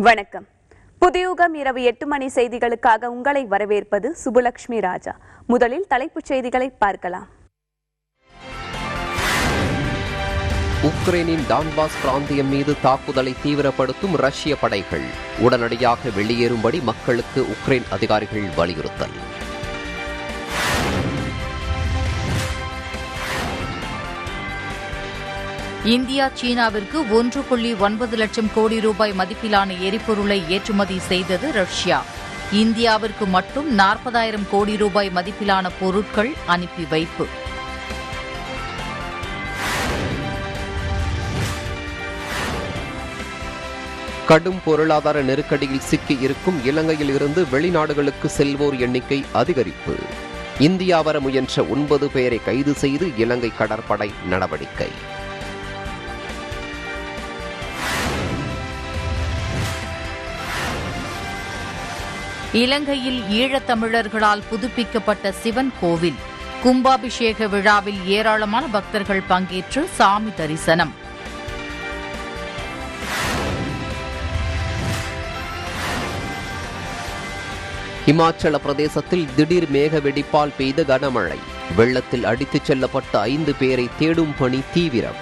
வணக்கம். புதியுகம் இரவு 8 மணி செய்திகளுக்காக உங்களை வரவேற்பது சுபலட்சுமி ராஜா. முதலில் தலைப்புச் செய்திகளை பார்க்கலாம். உக்ரைனின் டான்பாஸ் பிராந்தியம் மீது தாக்குதலை தீவிரப்படுத்தும் ரஷ்ய படைகள் உடனடியாக வெளியேறும்படி மக்களுக்கு உக்ரைன் அதிகாரிகள் வலியுறுத்தல். இந்தியா சீனாவிற்கு 1.9 லட்சம் கோடி ரூபாய் மதிப்பிலான எரிபொருளை ஏற்றுமதி செய்தது ரஷ்யா. இந்தியாவிற்கு மட்டும் 40,000 கோடி ரூபாய் மதிப்பிலான பொருட்கள் அனுப்பி வைப்பு. கடும் பொருளாதார நெருக்கடியில் சிக்கி இருக்கும் இலங்கையில் இருந்து வெளிநாடுகளுக்கு செல்வோர் எண்ணிக்கை அதிகரிப்பு. இந்தியா வர முயன்ற 9 பேரை கைது செய்து இலங்கை கடற்படை நடவடிக்கை. இலங்கையில் ஈழத்தமிழர்களால் புதுப்பிக்கப்பட்ட சிவன் கோவில் கும்பாபிஷேக விழாவில் ஏராளமான பக்தர்கள் பங்கேற்று சாமி தரிசனம். இமாச்சல பிரதேசத்தில் திடீர் மேக வெடிப்பால் பெய்த கனமழை. வெள்ளத்தில் அடித்துச் செல்லப்பட்ட 5 பேரை தேடும் பணி தீவிரம்.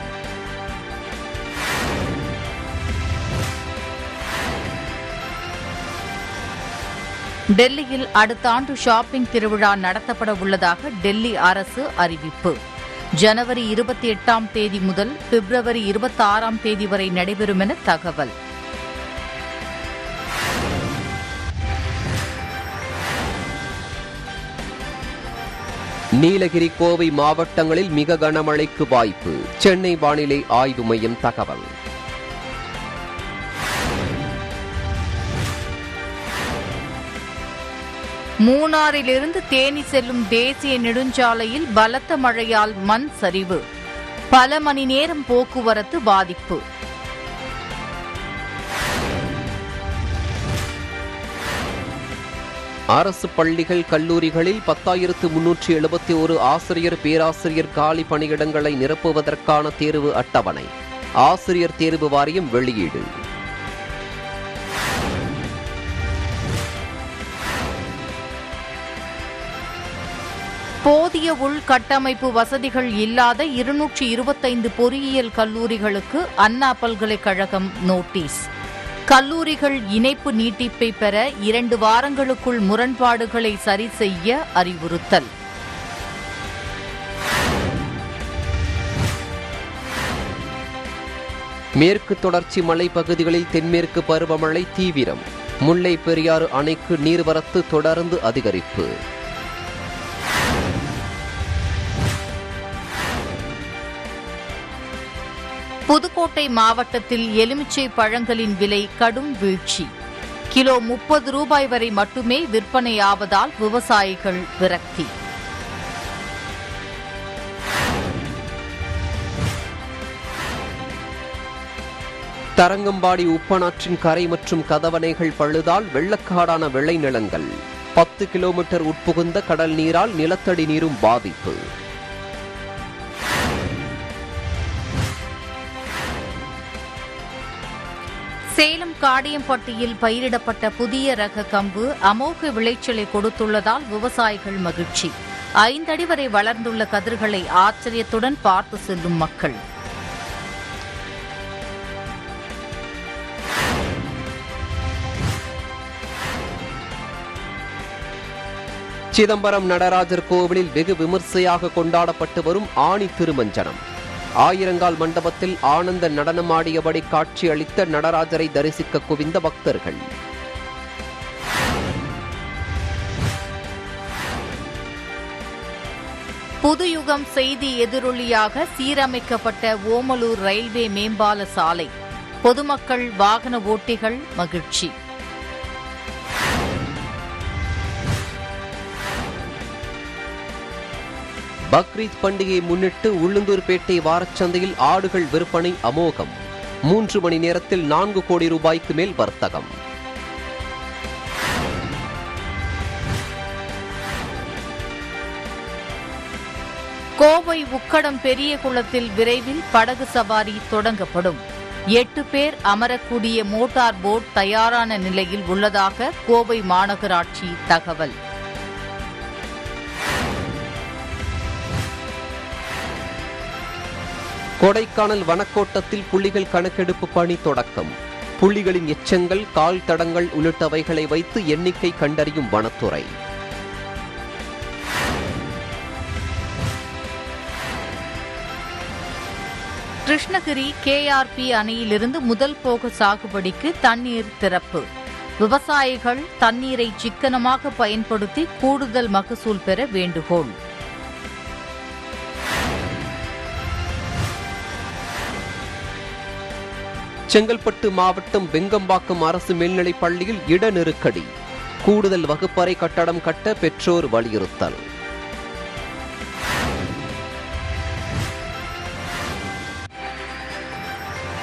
டெல்லியில் அடுத்த ஆண்டு ஷாப்பிங் திருவிழா நடத்தப்பட உள்ளதாக டெல்லி அரசு அறிவிப்பு. ஜனவரி 28ஆம் தேதி முதல் பிப்ரவரி 26ஆம் தேதி வரை நடைபெறும் என தகவல். நீலகிரி, கோவை மாவட்டங்களில் மிக கனமழைக்கு வாய்ப்பு. சென்னை வானிலை ஆய்வு மையம் தகவல். மூணாறிலிருந்து தேனி செல்லும் தேசிய நெடுஞ்சாலையில் பலத்த மழையால் மண் சரிவு. பல மணி நேரம் போக்குவரத்து பாதிப்பு. அரசு பள்ளிகள், கல்லூரிகளில் 10,371 ஆசிரியர், பேராசிரியர் காலி பணியிடங்களை நிரப்புவதற்கான தேர்வு அட்டவணை ஆசிரியர் தேர்வு வாரியம் வெளியீடு. போதிய உள்கட்டமைப்பு வசதிகள் இல்லாத 225 பொறியியல் கல்லூரிகளுக்கு அண்ணா பல்கலைக்கழகம் நோட்டீஸ். கல்லூரிகள் இணைப்பு நீட்டிப்பை பெற 2 வாரங்களுக்குள் முரண்பாடுகளை சரி செய்ய அறிவுறுத்தல். மேற்கு தொடர்ச்சி மலைப்பகுதிகளில் தென்மேற்கு பருவமழை தீவிரம். முல்லை பெரியாறு அணைக்கு நீர்வரத்து தொடர்ந்து அதிகரிப்பு. புதுக்கோட்டை மாவட்டத்தில் எலுமிச்சை பழங்களின் விலை கடும் வீழ்ச்சி. கிலோ 30 ரூபாய் வரை மட்டுமே விற்பனையாவதால் விவசாயிகள் விரக்தி. தரங்கம்பாடி உப்பனாற்றின் கரை மற்றும் கதவணைகள் பழுதால் வெள்ளக்காடான விளைநிலங்கள். 10 கிலோமீட்டர் உட்புகுந்த கடல் நீரால் நிலத்தடி நீரும் பாதிப்பு. சேலம் காடியம்பட்டியில் பயிரிடப்பட்ட புதிய ரக கம்பு அமோக விளைச்சலை கொடுத்துள்ளதால் விவசாயிகள் மகிழ்ச்சி. 5 அடி வரை வளர்ந்துள்ள கதிர்களை ஆச்சரியத்துடன் பார்த்து செல்லும் மக்கள். சிதம்பரம் நடராஜர் கோவிலில் வெகு விமர்சையாக கொண்டாடப்பட்டு வரும் ஆணி திருமஞ்சனம். ஆயிரங்கால் மண்டபத்தில் ஆனந்த நடனமாடியபடி காட்சி அளித்த நடராஜரை தரிசிக்க குவிந்த பக்தர்கள். புதுயுகம் செய்தி எதிரொலியாக சீரமைக்கப்பட்ட ஓமலூர் ரயில்வே மேம்பால சாலை. பொதுமக்கள், வாகன ஓட்டிகள் மகிழ்ச்சி. பக்ரீத் பண்டிகையை முன்னிட்டு உளுந்தூர்பேட்டை வாரச்சந்தையில் ஆடுகள் விற்பனை அமோகம். 3 மணி நேரத்தில் 4 கோடி ரூபாய்க்கு மேல் வர்த்தகம். கோவை உக்கடம் பெரிய குளத்தில் விரைவில் படகு சவாரி தொடங்கப்படும். 8 பேர் அமரக்கூடிய மோட்டார் போட் தயாரான நிலையில் உள்ளதாக கோவை மாநகராட்சி தகவல். கொடைக்கானல் வனக்கோட்டத்தில் புலிகள் கணக்கெடுப்பு பணி தொடக்கம். புலிகளின் எச்சங்கள், கால் தடங்கள் உள்ளிட்டவைகளை வைத்து எண்ணிக்கை கண்டறியும் வனத்துறை. கிருஷ்ணகிரி KRP அணையிலிருந்து முதல் போக சாகுபடிக்கு தண்ணீர் திறப்பு. விவசாயிகள் தண்ணீரை சிக்கனமாக பயன்படுத்தி கூடுதல் மகசூல் பெற வேண்டுகோள். செங்கல்பட்டு மாவட்டம் வெங்கம்பாக்கம் அரசு மேல்நிலைப் பள்ளியில் இட நெருக்கடி. கூடுதல் வகுப்பறை கட்டடம் கட்ட பெற்றோர் வலியுறுத்தல்.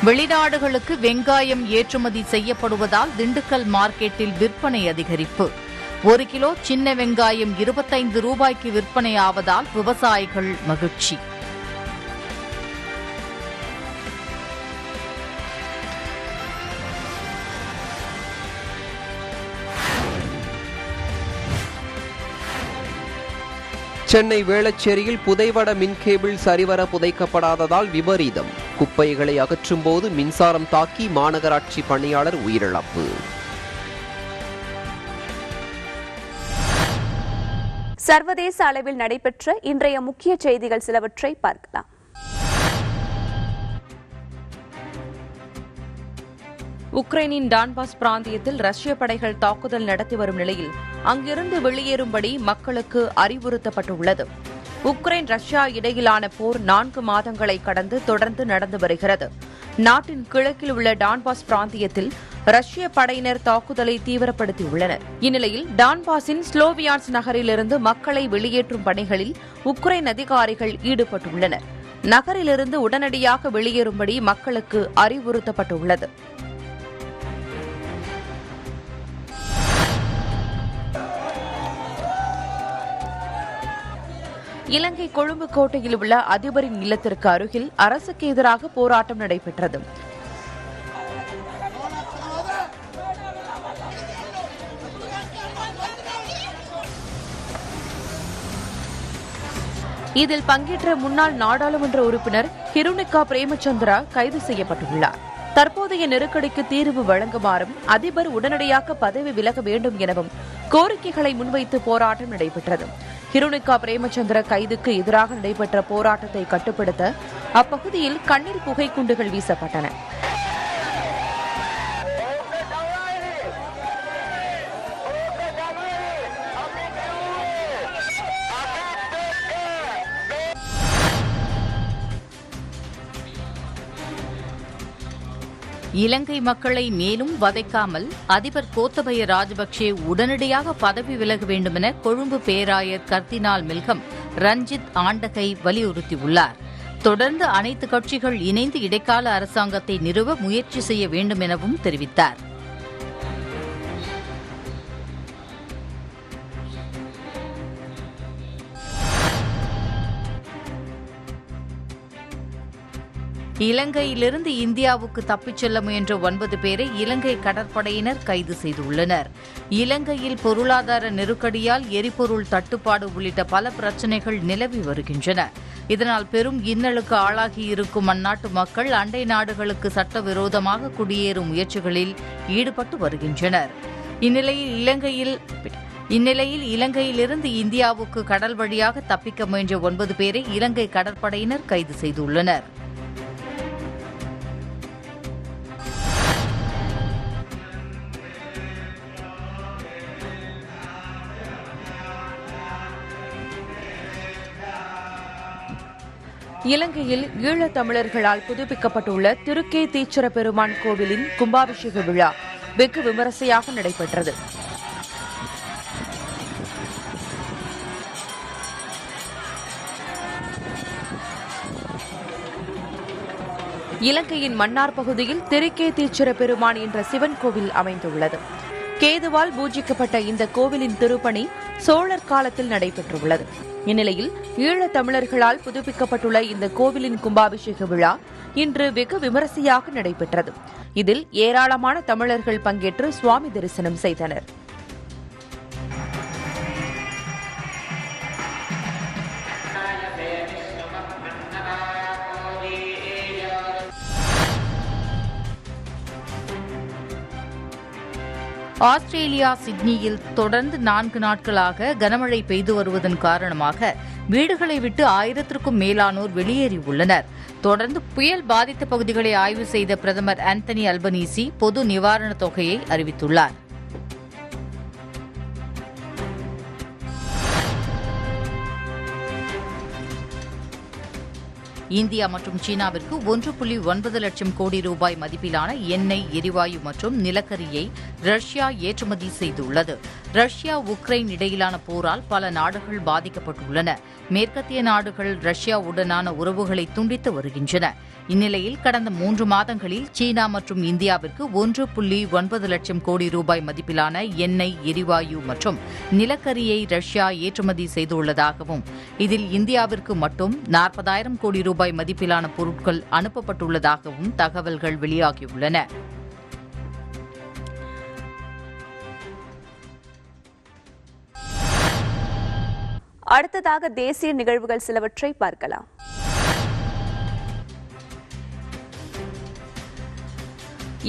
வெளிநாடுகளுக்கு வெங்காயம் ஏற்றுமதி செய்யப்படுவதால் திண்டுக்கல் மார்க்கெட்டில் விற்பனை அதிகரிப்பு. 1 கிலோ சின்ன வெங்காயம் 25 ரூபாய்க்கு விற்பனையாவதால் விவசாயிகள் மகிழ்ச்சி. சென்னை வேளச்சேரியில் புதைவட மின்கேபிள் சரிவர புதைக்கப்படாததால் விபரீதம். குப்பைகளை அகற்றும் போது மின்சாரம் தாக்கி மாநகராட்சி பணியாளர் உயிரிழப்பு. சர்வதேச அளவில் நடைபெற்ற இன்றைய முக்கிய செய்திகள் சிலவற்றை பார்க்கலாம். உக்ரைனின் டான்பாஸ் பிராந்தியத்தில் ரஷ்ய படைகள் தாக்குதல் நடத்தி வரும் நிலையில் அங்கிருந்து வெளியேறும்படி மக்களுக்கு அறிவுறுத்தப்பட்டுள்ளது. உக்ரைன் ரஷ்யா இடையிலான போர் 4 மாதங்களை கடந்து தொடர்ந்து நடந்து வருகிறது. நாட்டின் கிழக்கில் உள்ள டான்பாஸ் பிராந்தியத்தில் ரஷ்ய படையினர் தாக்குதலை தீவிரப்படுத்தியுள்ளனர். இந்நிலையில் டான்பாஸின் ஸ்லோவியான்ஸ் நகரிலிருந்து மக்களை வெளியேற்றும் பணிகளில் உக்ரைன் அதிகாரிகள் ஈடுபட்டுள்ளனர். நகரிலிருந்து உடனடியாக வெளியேறும்படி மக்களுக்கு அறிவுறுத்தப்பட்டுள்ளது. இலங்கை கொழும்பு கோட்டையில் உள்ள அதிபரின் இல்லத்திற்கு அருகில் அரசுக்கு எதிராக போராட்டம் நடைபெற்றது. இதில் பங்கேற்ற முன்னாள் நாடாளுமன்ற உறுப்பினர் ஹிருணிகா பிரேமச்சந்திரா கைது செய்யப்பட்டுள்ளார். தற்போதைய நெருக்கடிக்கு தீர்வு வழங்குமாறும் அதிபர் உடனடியாக பதவி விலக வேண்டும் எனவும் கோரிக்கைகளை முன்வைத்து போராட்டம் நடைபெற்றது. ஹிருணிகா பிரேமச்சந்திர கைதுக்கு எதிராக நடைபெற்ற போராட்டத்தை கட்டுப்படுத்த அப்பகுதியில் கண்ணீர் புகை குண்டுகள் வீசப்பட்டன. இலங்கை மக்களை மேலும் வதைக்காமல் அதிபர் கோத்தபய ராஜபக்சே உடனடியாக பதவி விலக வேண்டுமென கொழும்பு பேராயர் கர்தினால் மில்கம் ரஞ்சித் ஆண்டகை வலியுறுத்தியுள்ளார். தொடர்ந்து அனைத்து கட்சிகள் இணைந்து இடைக்கால அரசாங்கத்தை நிறுவ முயற்சி செய்ய வேண்டும் எனவும் தெரிவித்தார். இலங்கையிலிருந்து இந்தியாவுக்கு தப்பிச் செல்ல முயன்ற 9 பேரை இலங்கை கடற்படையினர் கைது செய்துள்ளனர். இலங்கையில் பொருளாதார நெருக்கடியால் எரிபொருள் தட்டுப்பாடு உள்ளிட்ட பல பிரச்சினைகள் நிலவி வருகின்றன. இதனால் பெரும் இன்னலுக்கு ஆளாகியிருக்கும் அந்நாட்டு மக்கள் அண்டை நாடுகளுக்கு சட்டவிரோதமாக குடியேறும் முயற்சிகளில் ஈடுபட்டு வருகின்றனர். இந்நிலையில் இலங்கையிலிருந்து இந்தியாவுக்கு கடல் வழியாக தப்பிக்க முயன்ற 9 பேரை இலங்கை கடற்படையினர் கைது செய்துள்ளனர். இலங்கையில் ஈழத் தமிழர்களால் புதுப்பிக்கப்பட்டுள்ள திருக்கே தீச்சர பெருமான் கோவிலின் கும்பாபிஷேக விழா வெகு விமரிசையாக நடைபெற்றது. இலங்கையின் மன்னார் பகுதியில் திருக்கே தீச்சர பெருமான் என்ற சிவன் கோவில் அமைந்துள்ளது. கேதுவால் பூஜிக்கப்பட்ட இந்த கோவிலின் திருப்பணி சோழர் காலத்தில் நடைபெற்றுள்ளது. இந்நிலையில் ஈழத் தமிழர்களால் புதுப்பிக்கப்பட்டுள்ள இந்த கோவிலின் கும்பாபிஷேக விழா இன்று வெகு விமரிசையாக நடைபெற்றது. இதில் ஏராளமான தமிழர்கள் பங்கேற்று சுவாமி தரிசனம் செய்தனர். ஆஸ்திரேலியா சிட்னியில் தொடர்ந்து 4 நாட்களாக கனமழை பெய்து வருவதன் காரணமாக வீடுகளை விட்டு 1000க்கும் மேலானோர் வெளியேறியுள்ளனர். தொடர்ந்து புயல் பாதித்த பகுதிகளை ஆய்வு செய்த பிரதமர் ஆந்தனி அல்பனீசி பொது நிவாரணத் தொகையை அறிவித்துள்ளார். இந்தியா மற்றும் சீனாவிற்கு 1.9 லட்சம் கோடி ரூபாய் மதிப்பிலான எண்ணெய், எரிவாயு மற்றும் நிலக்கரியை ரஷ்யா ஏற்றுமதி செய்துள்ளது. ரஷ்யா உக்ரைன் இடையிலான போரால் பல நாடுகள் பாதிக்கப்பட்டுள்ளன. மேற்கத்திய நாடுகள் ரஷ்யாவுடனான உறவுகளை துண்டித்து வருகின்றன. இந்நிலையில் கடந்த 3 மாதங்களில் சீனா மற்றும் இந்தியாவிற்கு 1.9 லட்சம் கோடி ரூபாய் மதிப்பிலான எண்ணெய், எரிவாயு மற்றும் நிலக்கரியை ரஷ்யா ஏற்றுமதி செய்துள்ளதாகவும் இதில் இந்தியாவிற்கு மட்டும் 40,000 கோடி ரூபாய் மதிப்பிலான பொருட்கள் அனுப்பப்பட்டுள்ளதாகவும் தகவல்கள் வெளியாகியுள்ளன. அடுத்ததாக தேசிய நிகழ்வுகள் சிலவற்றை பார்க்கலாம்.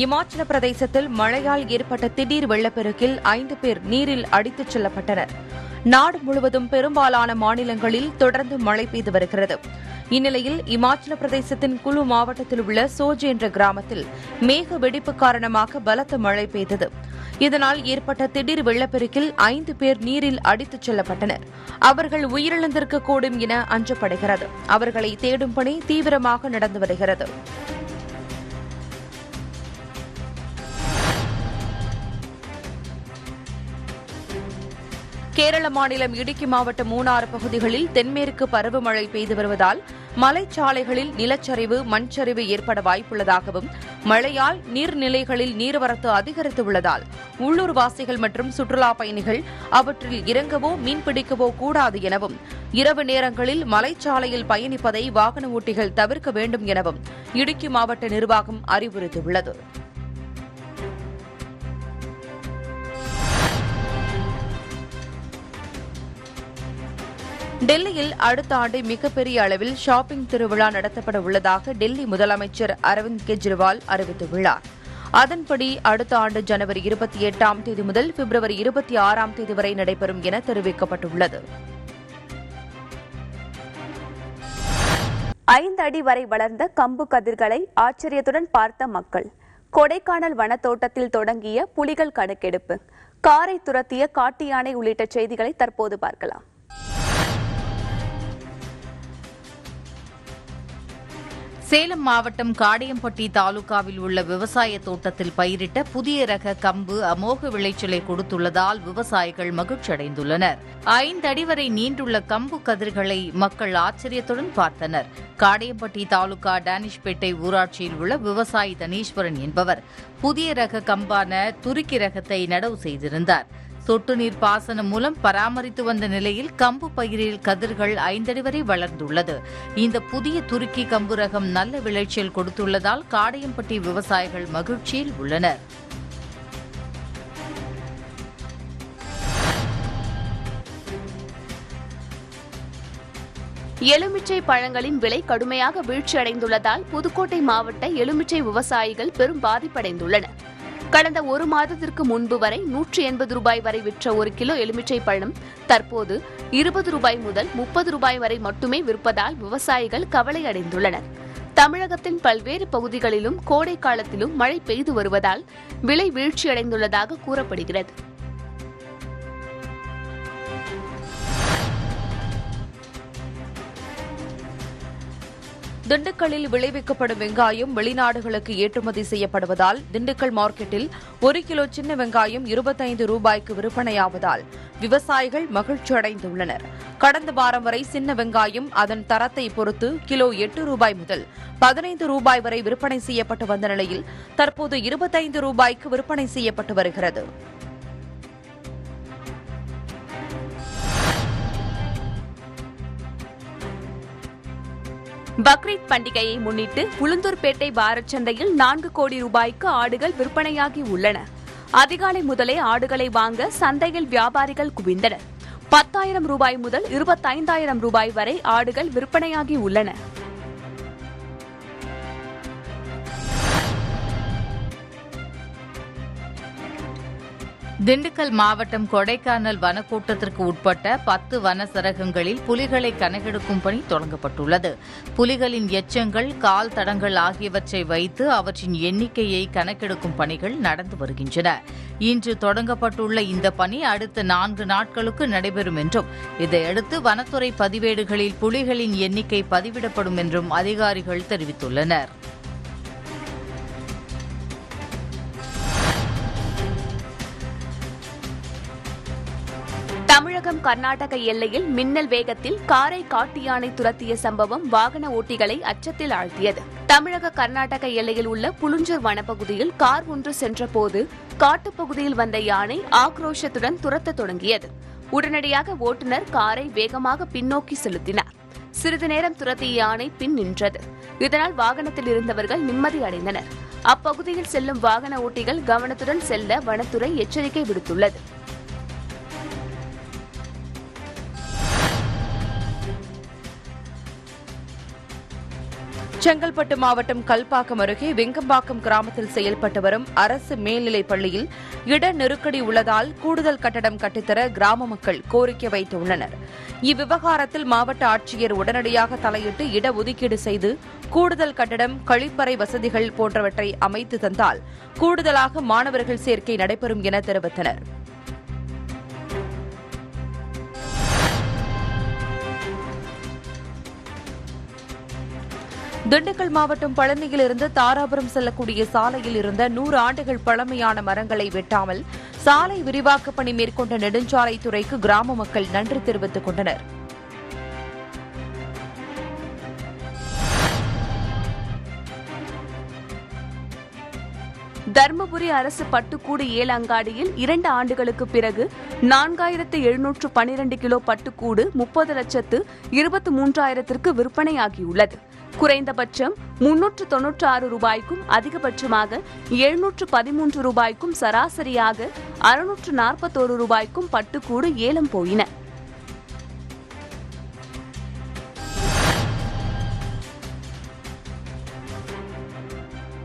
இமாச்சல பிரதேசத்தில் மழையால் ஏற்பட்ட திடீர் வெள்ளப்பெருக்கில் 5 பேர் நீரில் அடித்துச் செல்லப்பட்டனர். நாடு முழுவதும் பெரும்பாலான மாநிலங்களில் தொடர்ந்து மழை பெய்து வருகிறது. இந்நிலையில் இமாச்சல பிரதேசத்தின் குலு மாவட்டத்தில் உள்ள சோஜ் என்ற கிராமத்தில் மேக வெடிப்பு காரணமாக பலத்த மழை பெய்தது. இதனால் ஏற்பட்ட திடீர் வெள்ளப்பெருக்கில் 5 பேர் நீரில் அடித்துச் செல்லப்பட்டனர். அவர்கள் உயிரிழந்திருக்கக்கூடும் என அஞ்சப்படுகிறது. அவர்களை தேடும் பணி தீவிரமாக நடந்து வருகிறது. கேரள மாநிலம் இடுக்கி மாவட்டம் மூணாறு பகுதிகளில் தென்மேற்கு பருவமழை பெய்து வருவதால் மலைச்சாலைகளில் நிலச்சரிவு, மண்சரிவு ஏற்பட வாய்ப்புள்ளதாகவும் மழையால் நீர்நிலைகளில் நீர்வரத்து அதிகரித்துள்ளதால் உள்ளூர்வாசிகள் மற்றும் சுற்றுலா பயணிகள் அவற்றில் இறங்கவோ மீன்பிடிக்கவோ கூடாது எனவும் இரவு நேரங்களில் மலைச்சாலையில் பயணிப்பதை வாகன ஓட்டிகள் தவிர்க்க வேண்டும் எனவும் இடுக்கி மாவட்ட நிர்வாகம் அறிவுறுத்தியுள்ளது. டெல்லியில் அடுத்த ஆண்டு மிகப்பெரிய அளவில் ஷாப்பிங் திருவிழா நடத்தப்பட உள்ளதாக டெல்லி முதலமைச்சர் அரவிந்த் கெஜ்ரிவால் அறிவித்துள்ளார். அதன்படி அடுத்த ஆண்டு ஜனவரி 28ஆம் தேதி முதல் பிப்ரவரி 26ஆம் தேதி வரை நடைபெறும் என தெரிவிக்கப்பட்டுள்ளது. 5 அடி வரை வளர்ந்த கம்பு கதிர்களை ஆச்சரியத்துடன் பார்த்த மக்கள். கொடைக்கானல் வனத்தோட்டத்தில் தொடங்கிய புலிகள் கணக்கெடுப்பு, காரை துரத்திய காட்டு யானை உள்ளிட்ட செய்திகளை தற்போது பார்க்கலாம். சேலம் மாவட்டம் காடையம்பட்டி தாலுகாவில் உள்ள விவசாய தோட்டத்தில் பயிரிட்ட புதிய ரக கம்பு அமோக விளைச்சலை கொடுத்துள்ளதால் விவசாயிகள் மகிழ்ச்சியடைந்துள்ளனர். 5 அடி வரை நீண்டுள்ள கம்பு கதிர்களை மக்கள் ஆச்சரியத்துடன் பார்த்தனர். காடையம்பட்டி தாலுகா டேனிஷ்பேட்டை ஊராட்சியில் உள்ள விவசாயி தனீஸ்வரன் என்பவர் புதிய ரக கம்பான துருக்கி ரகத்தை நடவு செய்திருந்தார். சொட்டு நீர் பாசனம் மூலம் பராமரித்து வந்த நிலையில் கம்பு பயிரில் கதிர்கள் 5 அடி வரை வளர்ந்துள்ளது. இந்த புதிய துருக்கி கம்பு ரகம் நல்ல விளைச்சல் கொடுத்துள்ளதால் காடையம்பட்டி விவசாயிகள் மகிழ்ச்சியில் உள்ளனர். எலுமிச்சை பழங்களின் விலை கடுமையாக வீழ்ச்சியடைந்துள்ளதால் புதுக்கோட்டை மாவட்ட எலுமிச்சை விவசாயிகள் பெரும் பாதிப்படைந்துள்ளனர். கடந்த 1 மாதத்திற்கு முன்பு வரை 180 ரூபாய் வரை விற்ற 1 கிலோ எலுமிச்சை பழம் தற்போது 20 ரூபாய் முதல் 30 ரூபாய் வரை மட்டுமே விற்பதால் விவசாயிகள் கவலை அடைந்துள்ளனர். தமிழகத்தின் பல்வேறு பகுதிகளிலும் கோடை காலத்திலும் மழை பெய்து வருவதால் விலை வீழ்ச்சியடைந்துள்ளதாக கூறப்படுகிறது. திண்டுக்கல்லில் விளைவிக்கப்படும் வெங்காயம் வெளிநாடுகளுக்கு ஏற்றுமதி செய்யப்படுவதால் திண்டுக்கல் மார்க்கெட்டில் 1 கிலோ சின்ன வெங்காயம் 25 ரூபாய்க்கு விற்பனையாவதால் விவசாயிகள் மகிழ்ச்சியடைந்துள்ளனர். கடந்த வாரம் வரை சின்ன வெங்காயம் அதன் தரத்தை பொறுத்து கிலோ 8 ரூபாய் முதல் 15 ரூபாய் வரை விற்பனை செய்யப்பட்டு வந்த நிலையில் தற்போது 25 ரூபாய்க்கு விற்பனை செய்யப்பட்டு வருகிறது. பக்ரீத் பண்டிகையை முன்னிட்டு உளுந்தூர்பேட்டை வாரச்சந்தையில் 4 கோடி ரூபாய்க்கு ஆடுகள் விற்பனையாகி உள்ளன. அதிகாலை முதலே ஆடுகளை வாங்க சந்தையில் வியாபாரிகள் குவிந்தனர். 10,000 ரூபாய் முதல் 25,000 ரூபாய் வரை ஆடுகள் விற்பனையாகி உள்ளன. திண்டுக்கல் மாவட்டம் கொடைக்கானல் வனக்கூட்டத்திற்கு உட்பட்ட 10 வன சரகங்களில் புலிகளை கணக்கெடுக்கும் பணி தொடங்கப்பட்டுள்ளது. புலிகளின் எச்சங்கள், கால் தடங்கள் ஆகியவற்றை வைத்து அவற்றின் எண்ணிக்கையை கணக்கெடுக்கும் பணிகள் நடந்து வருகின்றன. இன்று தொடங்கப்பட்டுள்ள இந்த பணி அடுத்த 4 நாட்களுக்கு நடைபெறும் என்றும், இதையடுத்து வனத்துறை பதிவேடுகளில் புலிகளின் எண்ணிக்கை பதிவிடப்படும் என்றும் அதிகாரிகள் தெரிவித்துள்ளனர். தமிழகம் கர்நாடக எல்லையில் மின்னல் வேகத்தில் காரை காட்டு யானை துரத்திய சம்பவம் வாகன ஓட்டிகளை அச்சத்தில் ஆழ்த்தியது. தமிழக கர்நாடக எல்லையில் உள்ள புலுஞ்சூர் வனப்பகுதியில் கார் ஒன்று சென்றபோது காட்டுப்பகுதியில் வந்த யானை ஆக்ரோஷத்துடன் துரத்த தொடங்கியது. உடனடியாக ஓட்டுநர் காரை வேகமாக பின்னோக்கி செலுத்தினார். சிறிது நேரம் துரத்திய யானை பின் நின்றது. இதனால் வாகனத்தில் இருந்தவர்கள் நிம்மதி அடைந்தனர். அப்பகுதியில் செல்லும் வாகன ஓட்டிகள் கவனத்துடன் செல்ல வனத்துறை எச்சரிக்கை விடுத்துள்ளது. செங்கல்பட்டு மாவட்டம் கல்பாக்கம் அருகே வெங்கம்பாக்கம் கிராமத்தில் செயல்பட்டு வரும் அரசு மேல்நிலைப் பள்ளியில் இட நெருக்கடி உள்ளதால் கூடுதல் கட்டடம் கட்டித்தர கிராம மக்கள் கோரிக்கை வைத்துள்ளனர். இவ்விவகாரத்தில் மாவட்ட ஆட்சியர் உடனடியாக தலையிட்டு இடஒதுக்கீடு செய்து கூடுதல் கட்டடம், கழிப்பறை வசதிகள் போன்றவற்றை அமைத்து தந்தால் கூடுதலாக மாணவர்கள் சேர்க்கை நடைபெறும் என தெரிவித்தனர். திண்டுக்கல் மாவட்டம் பழனியிலிருந்து தாராபுரம் செல்லக்கூடிய சாலையில் இருந்த 100 ஆண்டுகள் பழமையான மரங்களை வெட்டாமல் சாலை விரிவாக்கப் பணி மேற்கொண்ட நெடுஞ்சாலைத்துறைக்கு கிராம மக்கள் நன்றி தெரிவித்துக் கொண்டனர். தர்மபுரி அரசு பட்டுக்கூடு ஏலங்காடியில் 2 ஆண்டுகளுக்கு பிறகு 4,712 கிலோ பட்டுக்கூடு 30,23,000 விற்பனையாகியுள்ளது. குறைந்தபட்சம் 396 ரூபாய்க்கும் அதிகபட்சமாக 713 ரூபாய்க்கும் சராசரியாக 641 ரூபாய்க்கும் பட்டுக்கூடு ஏலம் போயின.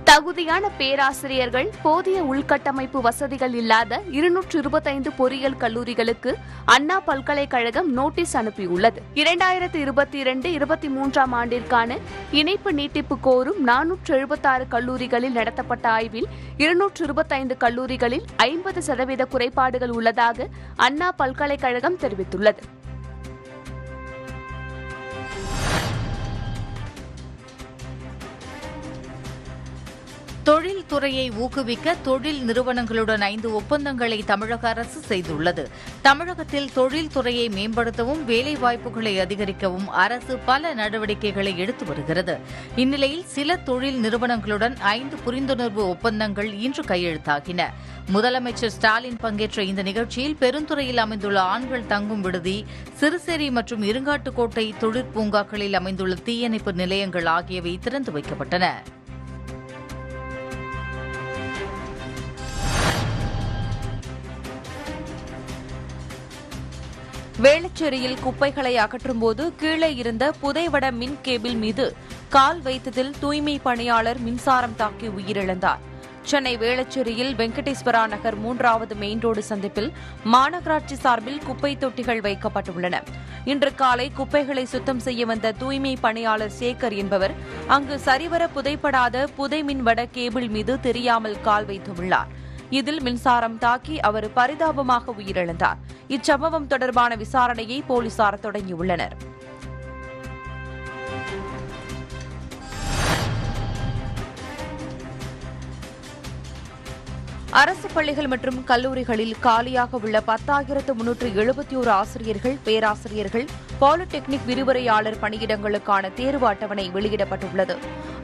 தகுதியான பேராசிரியர்கள், போதிய உள்கட்டமைப்பு வசதிகள் இல்லாத 225 பொறியியல் கல்லூரிகளுக்கு அண்ணா பல்கலைக்கழகம் நோட்டீஸ் அனுப்பியுள்ளது. 2022-23 ஆண்டிற்கான இணைப்பு நீட்டிப்பு கோரும் 476 கல்லூரிகளில் நடத்தப்பட்ட ஆய்வில் 225 கல்லூரிகளில் 50% குறைபாடுகள் உள்ளதாக அண்ணா பல்கலைக்கழகம் தெரிவித்துள்ளது. தொழில்துறையை ஊக்குவிக்க தொழில் நிறுவனங்களுடன் 5 ஒப்பந்தங்களை தமிழக அரசு செய்துள்ளது. தமிழகத்தில் தொழில்துறையை மேம்படுத்தவும் வேலைவாய்ப்புகளை அதிகரிக்கவும் அரசு பல நடவடிக்கைகளை எடுத்து வருகிறது. இந்நிலையில் சில தொழில் நிறுவனங்களுடன் 5 புரிந்துணர்வு ஒப்பந்தங்கள் இன்று கையெழுத்தாகின. முதலமைச்சர் ஸ்டாலின் பங்கேற்ற இந்த நிகழ்ச்சியில் பெருந்துறையில் அமைந்துள்ள ஆண்கள் தங்கும் விடுதி, சிறுசேரி மற்றும் இருங்காட்டுக்கோட்டை தொழிற்பூங்காக்களில் அமைந்துள்ள தீயணைப்பு நிலையங்கள் ஆகியவை திறந்து வைக்கப்பட்டன. வேளச்சேரியில் குப்பைகளை அகற்றும்போது கீழே இருந்த புதைவட மின் கேபிள் மீது கால் வைத்ததில் தூய்மை பணியாளர் மின்சாரம் தாக்கி உயிரிழந்தார். சென்னை வேளச்சேரியில் வெங்கடேஸ்வரா நகர் 3வது மெயின் ரோடு சந்திப்பில் மாநகராட்சி சார்பில் குப்பை தொட்டிகள் வைக்கப்பட்டுள்ளன. இன்று காலை குப்பைகளை சுத்தம் செய்ய வந்த தூய்மை பணியாளர் சேகர் என்பவர் அங்கு சரிவர புதைப்படாத புதை மின்வட கேபிள் மீது தெரியாமல் கால் வைத்துள்ளார். இதில் மின்சாரம் தாக்கி அவர் பரிதாபமாக உயிரிழந்தார். இச்சம்பவம் தொடர்பான விசாரணையை போலீசார் தொடங்கியுள்ளனர். அரசு பள்ளிகள் மற்றும் கல்லூரிகளில் காலியாக உள்ள 10,371 ஆசிரியர்கள், பேராசிரியர்கள், பாலிடெக்னிக் விரிவுரையாளர் பணியிடங்களுக்கான தேர்வு அட்டவணை வெளியிடப்பட்டுள்ளது.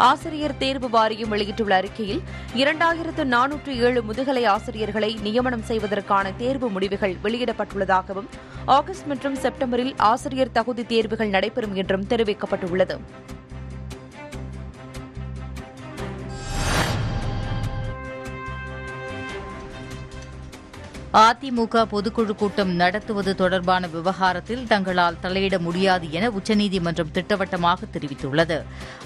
ஆசிரியர் தேர்வு வாரியம் வெளியிட்டுள்ள அறிக்கையில் 2,407 முதுகலை ஆசிரியர்களை நியமனம் செய்வதற்கான தேர்வு முடிவுகள் வெளியிடப்பட்டுள்ளதாகவும், ஆகஸ்ட் மற்றும் செப்டம்பரில் ஆசிரியர் தகுதி தேர்வுகள் நடைபெறும் என்றும் தெரிவிக்கப்பட்டுள்ளது. அதிமுக பொதுக்குழு கூட்டம் நடத்துவது தொடர்பான விவகாரத்தில் தங்களால் தலையிட முடியாது என உச்சநீதிமன்றம் திட்டவட்டமாக தெரிவித்துள்ளது.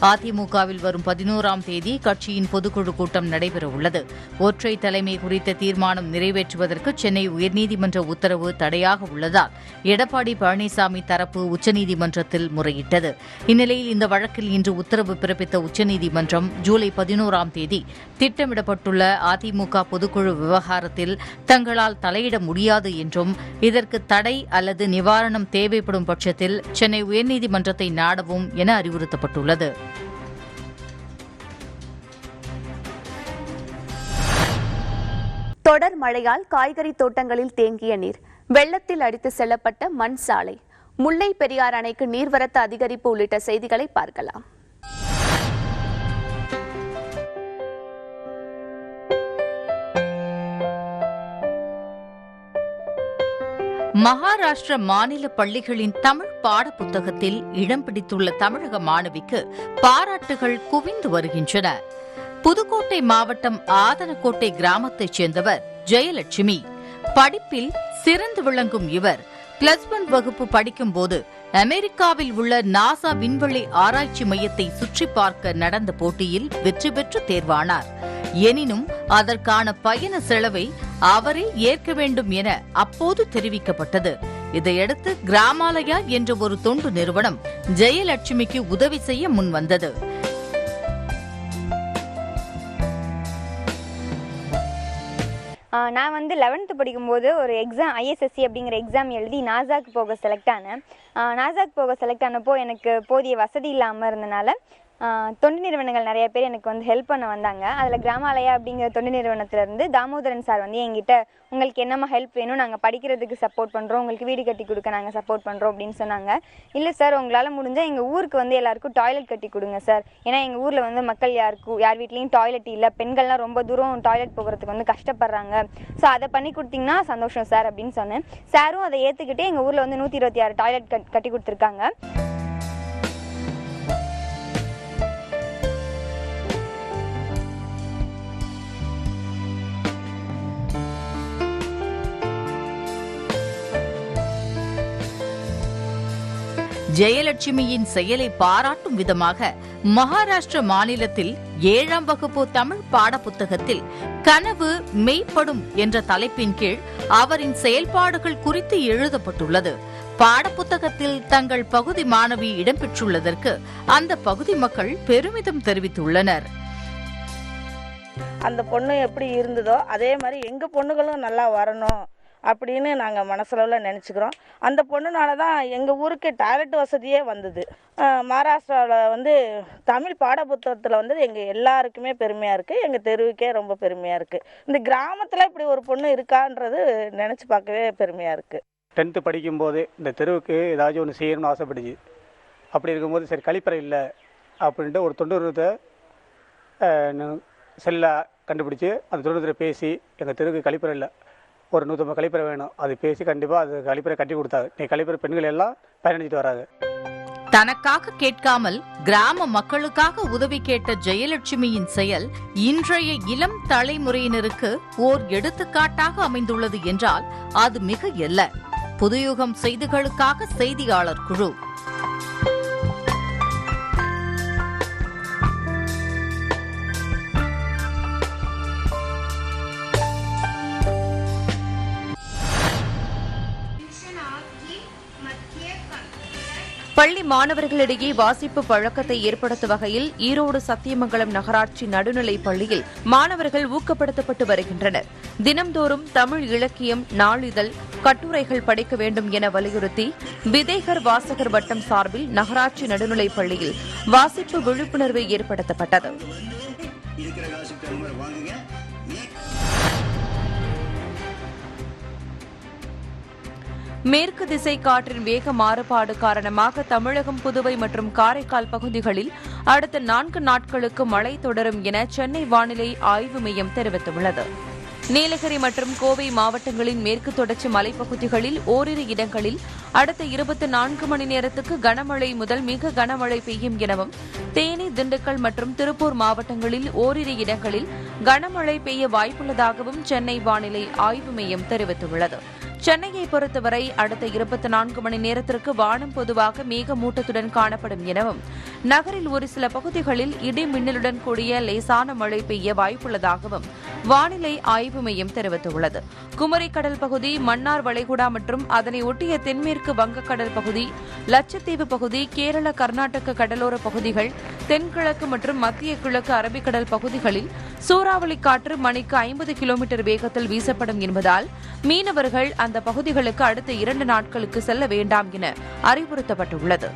அதிமுகவில் வரும் 11ஆம் தேதி கட்சியின் பொதுக்குழு கூட்டம் நடைபெறவுள்ளது. ஒற்றை தலைமை குறித்த தீர்மானம் நிறைவேற்றுவதற்கு சென்னை உயர்நீதிமன்ற உத்தரவு தடையாக உள்ளதால் எடப்பாடி பழனிசாமி தரப்பு உச்சநீதிமன்றத்தில் முறையிட்டது. இந்நிலையில் இந்த வழக்கில் இன்று உத்தரவு பிறப்பித்த உச்சநீதிமன்றம் ஜூலை 11ஆம் தேதி திட்டமிடப்பட்டுள்ள அதிமுக பொதுக்குழு விவகாரத்தில் தங்களால் தலையிட முடியாது என்றும் இதற்கு தடை அல்லது நிவாரணம் தேவைப்படும் பட்சத்தில் சென்னை உயர்நீதிமன்றத்தை நாடவும் என அறிவுறுத்தப்பட்டுள்ளது. தொடர் மழையால் காய்கறி தோட்டங்களில் தேங்கிய நீர், வெள்ளத்தில் அடித்து செல்லப்பட்ட மண் சாலை, முல்லை பெரியாறு அணைக்கு நீர்வரத்து அதிகரிப்பு உள்ளிட்ட செய்திகளை பார்க்கலாம். மகாராஷ்டிர மாநில பள்ளிகளின் தமிழ் பாடப்புத்தகத்தில் இடம் பிடித்துள்ள தமிழக மாணவிக்கு பாராட்டுகள் குவிந்து வருகின்றன. புதுக்கோட்டை மாவட்டம் ஆதனக்கோட்டை கிராமத்தைச் சேர்ந்தவர் ஜெயலட்சுமி. படிப்பில் சிறந்து விளங்கும் இவர் +1 வகுப்பு படிக்கும்போது அமெரிக்காவில் உள்ள நாசா விண்வெளி ஆராய்ச்சி மையத்தை சுற்றி பார்க்க நடந்த போட்டியில் வெற்றி பெற்று தேர்வானார். எனினும் அதற்கான பயண செலவை அவரே ஏற்க வேண்டும் என அப்போது தெரிவிக்கப்பட்டது. இதையடுத்து கிராமாலயா என்ற ஒரு தொண்டு நிறுவனம் ஜெயலட்சுமிக்கு உதவி செய்ய முன்வந்தது. நான் 11th படிக்கும்போது ஒரு எக்ஸாம் ISSC அப்படிங்கிற எக்ஸாம் எழுதி நாசாக்கு போக செலக்ட் ஆனேன். நாசாக்கு போக செலக்ட் ஆனப்போ எனக்கு போதிய வசதி இல்லாமல் இருந்தனால தொண்டு நிறுவனங்கள் நிறைய பேர் எனக்கு ஹெல்ப் பண்ண வந்தாங்க. அதில் கிராமாலயா அப்படிங்கிற தொண்டு நிறுவனத்திலேருந்து தாமோதரன் சார் என்கிட்ட உங்களுக்கு என்னம்மா ஹெல்ப் வேணும், நாங்கள் படிக்கிறதுக்கு சப்போர்ட் பண்ணுறோம், உங்களுக்கு வீடு கட்டி கொடுக்க நாங்கள் சப்போர்ட் பண்ணுறோம் அப்படின்னு சொன்னாங்க. இல்லை சார், உங்களால் முடிஞ்சால் எங்கள் ஊருக்கு எல்லாருக்கும் டாய்லெட் கட்டி கொடுங்க சார். ஏன்னா எங்கள் ஊரில் மக்கள் யார் வீட்லேயும் டாய்லெட் இல்லை, பெண்கள்லாம் ரொம்ப தூரம் டாய்லெட் போகிறதுக்கு கஷ்டப்படுறாங்க. ஸோ அதை பண்ணி கொடுத்தீங்கன்னா சந்தோஷம் சார் அப்படின்னு சொன்னேன். சாரும் அதை ஏற்றுக்கிட்டு எங்கள் ஊரில் 126 டாய்லெட் கட்டி கொடுத்துருக்காங்க. ஜெயலட்சுமியின் செயலை பாராட்டும் விதமாக மகாராஷ்டிர மாநிலத்தில் 7ஆம் வகுப்பு தமிழ் பாடப்புத்தகத்தில் கனவு மெய்ப்படும் என்ற தலைப்பின் கீழ் அவரின் செயல்பாடுகள் குறித்து எழுதப்பட்டுள்ளது. பாடப்புத்தகத்தில் தங்கள் பகுதி மாணவி இடம்பெற்றுள்ளதற்கு அந்த பகுதி மக்கள் பெருமிதம் தெரிவித்துள்ளனர். அந்த பொண்ணு எப்படி இருந்ததோ அதே மாதிரி எங்கள் பொண்ணுகளும் நல்லா வரணும் அப்படின்னு நாங்கள் மனசளவில் நினச்சிக்கிறோம். அந்த பொண்ணுனால தான் எங்கள் ஊருக்கு டாய்லெட் வசதியே வந்தது. மகாராஷ்டிராவில் தமிழ் பாடப்புத்தகத்தில் எங்கள் எல்லாருக்குமே பெருமையாக இருக்குது, எங்கள் தெருவுக்கே ரொம்ப பெருமையாக இருக்குது. இந்த கிராமத்தில் இப்படி ஒரு பொண்ணு இருக்கான்றது நினச்சி பார்க்கவே பெருமையாக இருக்குது. 10th படிக்கும்போது இந்த தெருவுக்கு ஏதாச்சும் ஒன்று செய்யணும்னு ஆசைப்பட்டுச்சு. அப்படி இருக்கும்போது சரி கழிப்பறை இல்லை அப்படின்ட்டு ஒரு தொண்டூரத்தை செல்லை கண்டுபிடிச்சி அந்த தொண்டூரத்தை பேசி எங்கள் தெருவுக்கு கழிப்பறை இல்லை, ஒரு 150 கழிப்பறை வேணும், அது பேசி கண்டிப்பாக அது கழிப்பறை கட்டி கொடுத்தாங்க. நீ கழிப்பறை பெண்கள் எல்லாம் பயணிச்சுட்டு வராங்க. தனக்காக கேட்காமல் கிராம மக்களுக்காக உதவி கேட்ட ஜெயலட்சுமியின் செயல் இன்றைய இளம் தலைமுறையினருக்கு ஓர் எடுத்துக்காட்டாக அமைந்துள்ளது என்றால் அது மிகையல்ல. புதுயுகம் செய்திகளுக்காக செய்தியாளர் குழு. பள்ளி மாணவர்களிடையே வாசிப்பு பழக்கத்தை ஏற்படுத்தும் வகையில் ஈரோடு சத்தியமங்கலம் நகராட்சி நடுநிலைப் பள்ளியில் மாணவர்கள் ஊக்கப்படுத்தப்பட்டு வருகின்றனர். தினம்தோறும் தமிழ் இலக்கியம், நாளிதழ், கட்டுரைகள் படிக்க வேண்டும் என வலியுறுத்தி விதைகர் வாசகர் வட்டம் சார்பில் நகராட்சி நடுநிலைப் பள்ளியில் வாசிப்பு விழிப்புணர்வு ஏற்படுத்தப்பட்டது. மேற்கு திசை காற்றின் வேக மாறுபாடு காரணமாக தமிழகம், புதுவை மற்றும் காரைக்கால் பகுதிகளில் அடுத்த 4 நாட்களுக்கு மழை தொடரும் என சென்னை வானிலை ஆய்வு மையம் தெரிவித்துள்ளது. நீலகிரி மற்றும் கோவை மாவட்டங்களின் மேற்கு தொடர்ச்சி மலைப்பகுதிகளில் ஓரிரு இடங்களில் அடுத்த 24 மணி நேரத்துக்கு கனமழை முதல் மிக கனமழை பெய்யும் எனவும், தேனி, திண்டுக்கல் மற்றும் திருப்பூர் மாவட்டங்களில் ஓரிரு இடங்களில் கனமழை பெய்ய வாய்ப்புள்ளதாகவும் சென்னை வானிலை ஆய்வு மையம் தெரிவித்துள்ளது. சென்னையை பொறுத்தவரை அடுத்த 24 மணி நேரத்திற்கு வானம் பொதுவாக மேகமூட்டத்துடன் காணப்படும் எனவும், நகரில் ஒரு சில பகுதிகளில் இடி மின்னலுடன் கூடிய லேசான மழை பெய்ய வாய்ப்புள்ளதாகவும் வானிலை ஆய்வு மையம் தெரிவித்துள்ளது. குமரி கடல் பகுதி, மன்னார் வளைகுடா மற்றும் அதனை ஒட்டிய தென்மேற்கு வங்கக்கடல் பகுதி, லட்சத்தீவு பகுதி, கேரள கர்நாடக கடலோர பகுதிகள், தென்கிழக்கு மற்றும் மத்திய கிழக்கு அரபிக்கடல் பகுதிகளில் சூறாவளி காற்று மணிக்கு 50 கிலோமீட்டர் வேகத்தில் வீசப்படும் என்பதால் மீனவர்கள் அந்த பகுதிகளுக்கு அடுத்த 2 நாட்களுக்கு செல்ல வேண்டாம் என அறிவுறுத்தப்பட்டுள்ளது.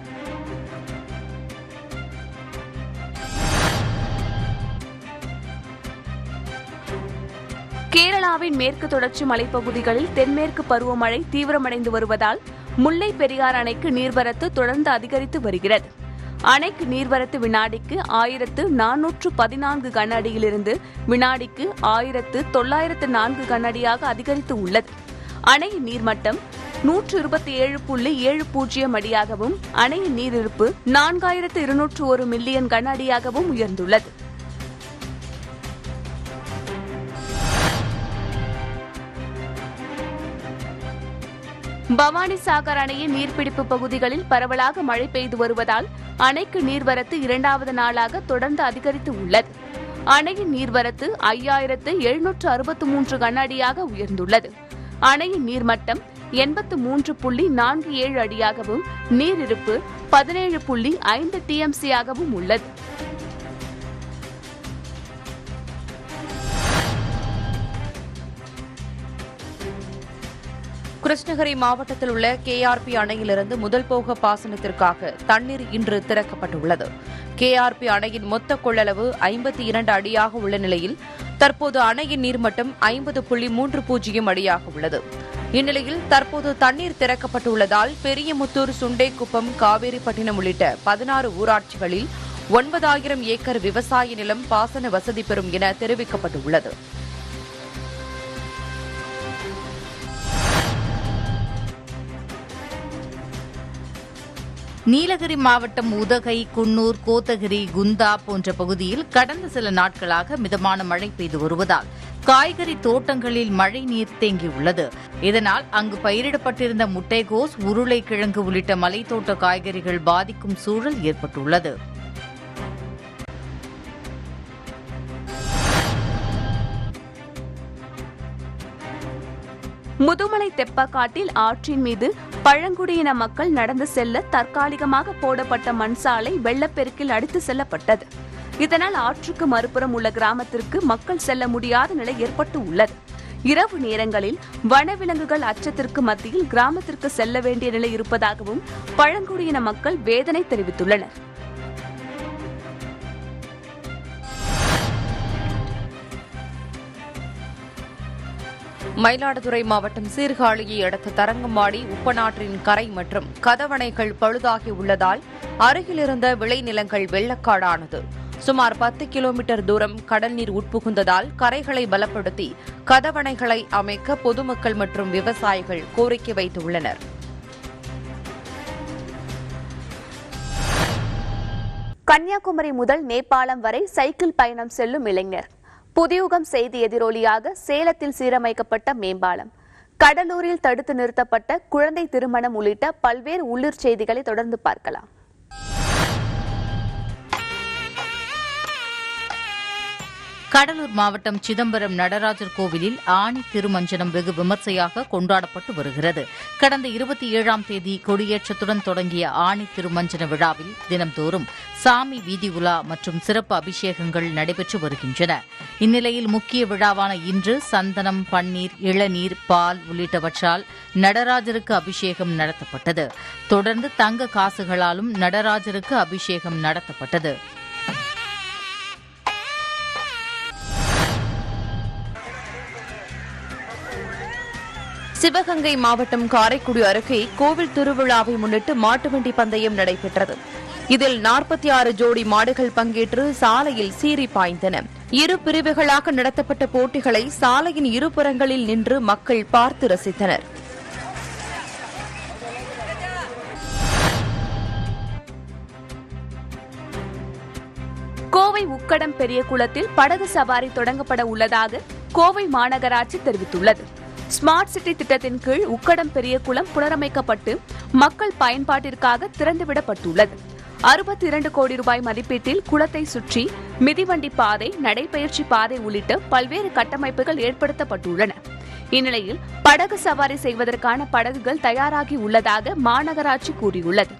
கேரளாவின் மேற்கு தொடர்ச்சி மலைப்பகுதிகளில் தென்மேற்கு பருவமழை தீவிரமடைந்து வருவதால் முல்லை பெரியாறு அணைக்கு நீர்வரத்து தொடர்ந்து அதிகரித்து வருகிறது. அணைக்கு நீர்வரத்து வினாடிக்கு 1414 கன அடியிலிருந்து வினாடிக்கு 1904 கன அடியாக அதிகரித்து உள்ளது. அணையின் நீர்மட்டம் 127.70 அடியாகவும், அணையின் நீரிருப்பு 4201 மில்லியன் கன அடியாகவும் உயர்ந்துள்ளது. பவானிசாகர் அணையின் நீர்பிடிப்பு பகுதிகளில் பரவலாக மழை பெய்து வருவதால் அணைக்கு நீர்வரத்து 2வது நாளாக தொடர்ந்து அதிகரித்து உள்ளது. அணையின் நீர்வரத்து 5763 கன அடியாக உயர்ந்துள்ளது. அணையின் நீர்மட்டம் 83.47 அடியாகவும், நீரிருப்பு 17.5 TMC-ஆகவும் உள்ளது. கிருஷ்ணகிரி மாவட்டத்தில் உள்ள KRP அணையிலிருந்து முதல் போக பாசனத்திற்காக தண்ணீர் இன்று திறக்கப்பட்டுள்ளது. KRP அணையின் மொத்த கொள்ளளவு 52 அடியாக உள்ள நிலையில் தற்போது அணையின் நீர்மட்டம் 50.30 அடியாக உள்ளது. இந்நிலையில் தற்போது தண்ணீர் திறக்கப்பட்டுள்ளதால் பெரியமுத்தூர், சுண்டைக்குப்பம், காவேரிப்பட்டினம் உள்ளிட்ட 16 ஊராட்சிகளில் 9000 ஏக்கர் விவசாய நிலம் பாசன வசதி பெறும் என தெரிவிக்கப்பட்டுள்ளது. நீலகிரி மாவட்டம் உதகை, குன்னூர், கோத்தகிரி, குந்தா போன்ற பகுதியில் கடந்த சில நாட்களாக மிதமான மழை பெய்து வருவதால் காய்கறி தோட்டங்களில் மழை நீர் தேங்கியுள்ளது. இதனால் அங்கு பயிரிடப்பட்டிருந்த முட்டைகோஸ், உருளைக்கிழங்கு உள்ளிட்ட மலைத்தோட்ட காய்கறிகள் பாதிக்கும் சூழல் ஏற்பட்டுள்ளது. முதுமலை தெப்பக்காட்டில் ஆற்றின் மீது பழங்குடியின மக்கள் நடந்து செல்ல தற்காலிகமாக போடப்பட்ட மண்சாலை வெள்ளப்பெருக்கில் அடித்து செல்லப்பட்டது. இதனால் ஆற்றுக்கு மறுபுறம் உள்ள கிராமத்திற்கு மக்கள் செல்ல முடியாத நிலை ஏற்பட்டு உள்ளது. இரவு நேரங்களில் வனவிலங்குகள் அச்சத்திற்கு மத்தியில் கிராமத்திற்கு செல்ல வேண்டிய நிலை இருப்பதாகவும் பழங்குடியின மக்கள் வேதனை தெரிவித்துள்ளனர். மயிலாடுதுறை மாவட்டம் சீர்காழியை அடுத்த தரங்கம்பாடி உப்பனாற்றின் கரை மற்றும் கதவணைகள் பழுதாகி உள்ளதால் அருகிலிருந்த விளைநிலங்கள் வெள்ளக்காடானது. சுமார் 10 கிலோமீட்டர் தூரம் கடல் நீர் உட்புகுந்ததால் கரைகளை பலப்படுத்தி கதவணைகளை அமைக்க பொதுமக்கள் மற்றும் விவசாயிகள் கோரிக்கை வைத்துள்ளனர். கன்னியாகுமரி முதல் நேபாளம் வரை சைக்கிள் பயணம் செல்லும் இளைஞர். புதியுகம் செய்தி எதிரொலியாக சேலத்தில் சீரமைக்கப்பட்ட மேம்பாலம், கடலூரில் தடுத்து நிறுத்தப்பட்ட குழந்தை திருமணம் உள்ளிட்ட பல்வேறு உள்ளூர் செய்திகளை தொடர்ந்து பார்க்கலாம். கடலூர் மாவட்டம் சிதம்பரம் நடராஜர் கோவிலில் ஆணி திருமஞ்சனம் வெகு விமர்சையாக கொண்டாடப்பட்டு வருகிறது. கடந்த 27ஆம் தேதி கொடியேற்றத்துடன் தொடங்கிய ஆணி திருமஞ்சன விழாவில் தினம்தோறும் சாமி வீதி உலா மற்றும் சிறப்பு அபிஷேகங்கள் நடைபெற்று வருகின்றன. இந்நிலையில் முக்கிய விழாவான இன்று சந்தனம், பன்னீர், இளநீர், பால் உள்ளிட்டவற்றால் நடராஜருக்கு அபிஷேகம் நடத்தப்பட்டது. தொடர்ந்து தங்க காசுகளாலும் நடராஜருக்கு அபிஷேகம் நடத்தப்பட்டது. சிவகங்கை மாவட்டம் காரைக்குடி அருகே கோவில் திருவிழாவை முன்னிட்டு மாட்டுவண்டி பந்தயம் நடைபெற்றது. இதில் 46 ஜோடி மாடுகள் பங்கேற்று சாலையில் சீறி பாய்ந்தன. இரு பிரிவுகளாக நடத்தப்பட்ட போட்டிகளை சாலையின் இருபுறங்களில் நின்று மக்கள் பார்த்து ரசித்தனர். கோவை உக்கடம் பெரிய குளத்தில் படகு சவாரி தொடங்கப்பட உள்ளதாக கோவை மாநகராட்சி தெரிவித்துள்ளது. ஸ்மார்ட் சிட்டி திட்டத்தின் கீழ் உக்கடம் பெரிய குளம் புனரமைக்கப்பட்டு மக்கள் பயன்பாட்டிற்காக திறந்துவிடப்பட்டுள்ளது. 62 கோடி ரூபாய் மதிப்பீட்டில் குளத்தை சுற்றி மிதிவண்டி பாதை, நடைபயிற்சி பாதை உள்ளிட்ட பல்வேறு கட்டமைப்புகள் ஏற்படுத்தப்பட்டுள்ளன. இந்நிலையில் படகு சவாரி செய்வதற்கான படகுகள் தயாராகி உள்ளதாக மாநகராட்சி கூறியுள்ளது.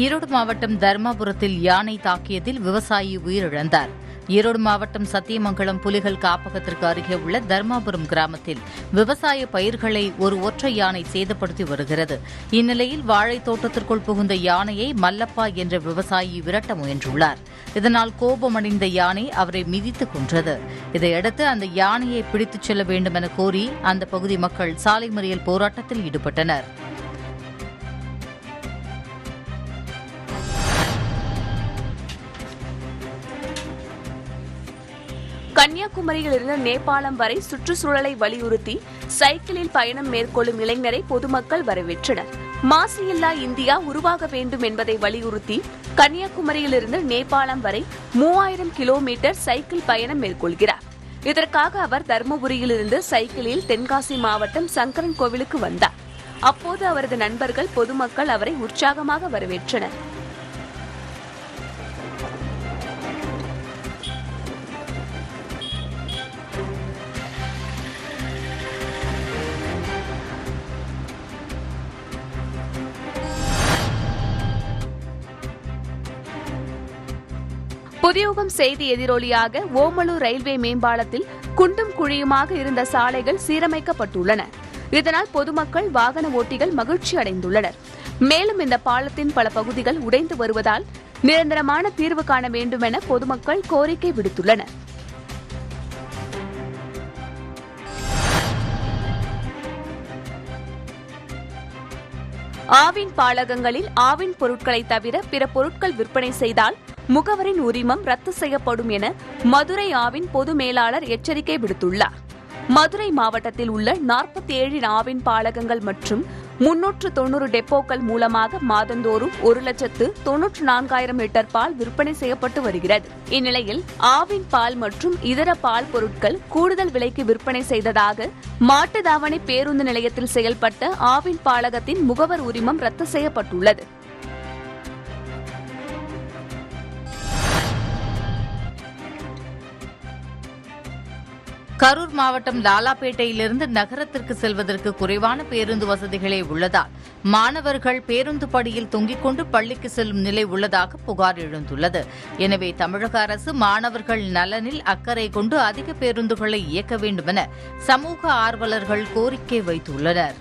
ஈரோடு மாவட்டம் தர்மபுரத்தில் யானை தாக்கியதில் விவசாயி உயிரிழந்தார். ஈரோடு மாவட்டம் சத்தியமங்கலம் புலிகள் காப்பகத்திற்கு அருகே உள்ள தர்மாபுரம் கிராமத்தில் விவசாய பயிர்களை ஒரு ஒற்றை யானை சேதப்படுத்தி வருகிறது. இந்நிலையில் வாழை தோட்டத்திற்குள் புகுந்த யானையை மல்லப்பா என்ற விவசாயி விரட்ட முயன்றுள்ளார். இதனால் கோபமடைந்த யானை அவரை மிதித்துக் கொன்றது. இதையடுத்து அந்த யானையை பிடித்துச் செல்ல வேண்டும் என கோரி அந்த பகுதி மக்கள் சாலை மறியல் போராட்டத்தில் ஈடுபட்டனர். கன்னியாகுமரியில் இருந்து நேபாளம் வரை சுற்றுச்சூழலை வலியுறுத்தி சைக்கிளில் பயணம் மேற்கொள்ளும் இளைஞரை பொதுமக்கள் வரவேற்றனர். மாசில்லா இந்தியா உருவாக வேண்டும் என்பதை வலியுறுத்தி கன்னியாகுமரியில் இருந்து நேபாளம் வரை 3000 கிலோமீட்டர் சைக்கிள் பயணம் மேற்கொள்கிறார். இதற்காக அவர் தருமபுரியிலிருந்து சைக்கிளில் தென்காசி மாவட்டம் சங்கரன் கோவிலுக்கு வந்தார். அப்போது அவரது நண்பர்கள், பொதுமக்கள் அவரை உற்சாகமாக வரவேற்றனர். புதியுகம் செய்தி எதிரொலியாக ஓமலூர் ரயில்வே மேம்பாலத்தில் குண்டும் குழியுமாக இருந்த சாலைகள் சீரமைக்கப்பட்டுள்ளன. இதனால் பொதுமக்கள், வாகன ஓட்டிகள் மகிழ்ச்சி அடைந்துள்ளனர். மேலும் இந்த பாலத்தின் பல பகுதிகள் உடைந்து வருவதால் நிரந்தரமான தீர்வு காண வேண்டும் என பொதுமக்கள் கோரிக்கை விடுத்துள்ளனர். ஆவின் பாலகங்களில் ஆவின் பொருட்களை தவிர பிற பொருட்கள் விற்பனை செய்தால் முகவரின் உரிமம் ரத்து செய்யப்படும் என மதுரை ஆவின் பொது மேலாளர் எச்சரிக்கை விடுத்துள்ளார். மதுரை மாவட்டத்தில் உள்ள 47 ஆவின் பாலகங்கள் மற்றும் 390 டெப்போக்கள் மூலமாக மாதந்தோறும் 1,94,000 லிட்டர் பால் விற்பனை செய்யப்பட்டு வருகிறது. இந்நிலையில் ஆவின் பால் மற்றும் இதர பால் பொருட்கள் கூடுதல் விலைக்கு விற்பனை செய்ததாக மாட்டுத்தாவணி பேருந்து நிலையத்தில் செயல்பட்ட ஆவின் பாலகத்தின் முகவர் உரிமம் ரத்து செய்யப்பட்டுள்ளது. கரூர் மாவட்டம் லாலாப்பேட்டையிலிருந்து நகரத்திற்கு செல்வதற்கு குறைவான பேருந்து வசதிகளே உள்ளதால் மாணவர்கள் பேருந்து படியில் தொங்கிக் கொண்டு பள்ளிக்கு செல்லும் நிலை உள்ளதாக புகார் எழுந்துள்ளது. எனவே தமிழக அரசு மாணவர்கள் நலனில் அக்கறை கொண்டு அதிக பேருந்துகளை இயக்க வேண்டும் என சமூக ஆர்வலர்கள் கோரிக்கை வைத்துள்ளனர்.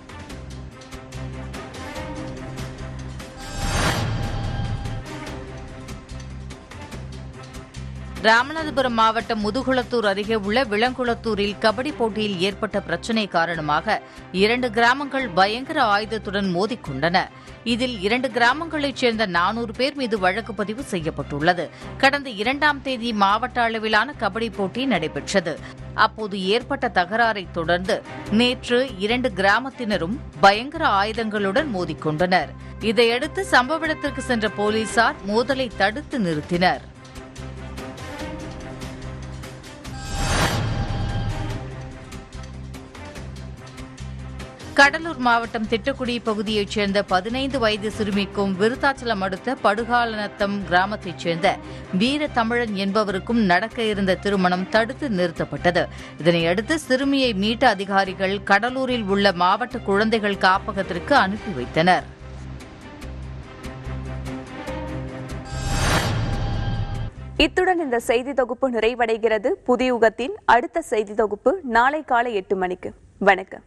ராமநாதபுரம் மாவட்டம் முதுகுளத்தூர் அருகே உள்ள விளங்குளத்தூரில் கபடி போட்டியில் ஏற்பட்ட பிரச்சினை காரணமாக 2 கிராமங்கள் பயங்கர ஆயுதத்துடன் மோதிக்கொண்டன. இதில் 2 கிராமங்களைச் சேர்ந்த 400 பேர் மீது வழக்கு பதிவு செய்யப்பட்டுள்ளது. கடந்த 2ஆம் தேதி மாவட்ட அளவிலான கபடி போட்டி நடைபெற்றது. அப்போது ஏற்பட்ட தகராறை தொடர்ந்து நேற்று 2 கிராமத்தினரும் பயங்கர ஆயுதங்களுடன் மோதிக்கொண்டனர். இதையடுத்து சம்பவ இடத்திற்கு சென்ற போலீசார் மோதலை தடுத்து நிறுத்தினர். கடலூர் மாவட்டம் திட்டக்குடி பகுதியைச் சேர்ந்த 15 வயது சிறுமிக்கும் விருத்தாச்சலம் அடுத்த படுகாலநத்தம் கிராமத்தைச் சேர்ந்த வீர தமிழன் என்பவருக்கும் நடக்க இருந்த திருமணம் தடுத்து நிறுத்தப்பட்டது. இதனையடுத்து சிறுமியை மீட்ட அதிகாரிகள் கடலூரில் உள்ள மாவட்ட குழந்தைகள் காப்பகத்திற்கு அனுப்பி வைத்தனர். இத்துடன் இந்த செய்தி தொகுப்பு நிறைவடைகிறது. புதியுகத்தின் அடுத்த செய்தி தொகுப்பு நாளை காலை 8 மணிக்கு. வணக்கம்.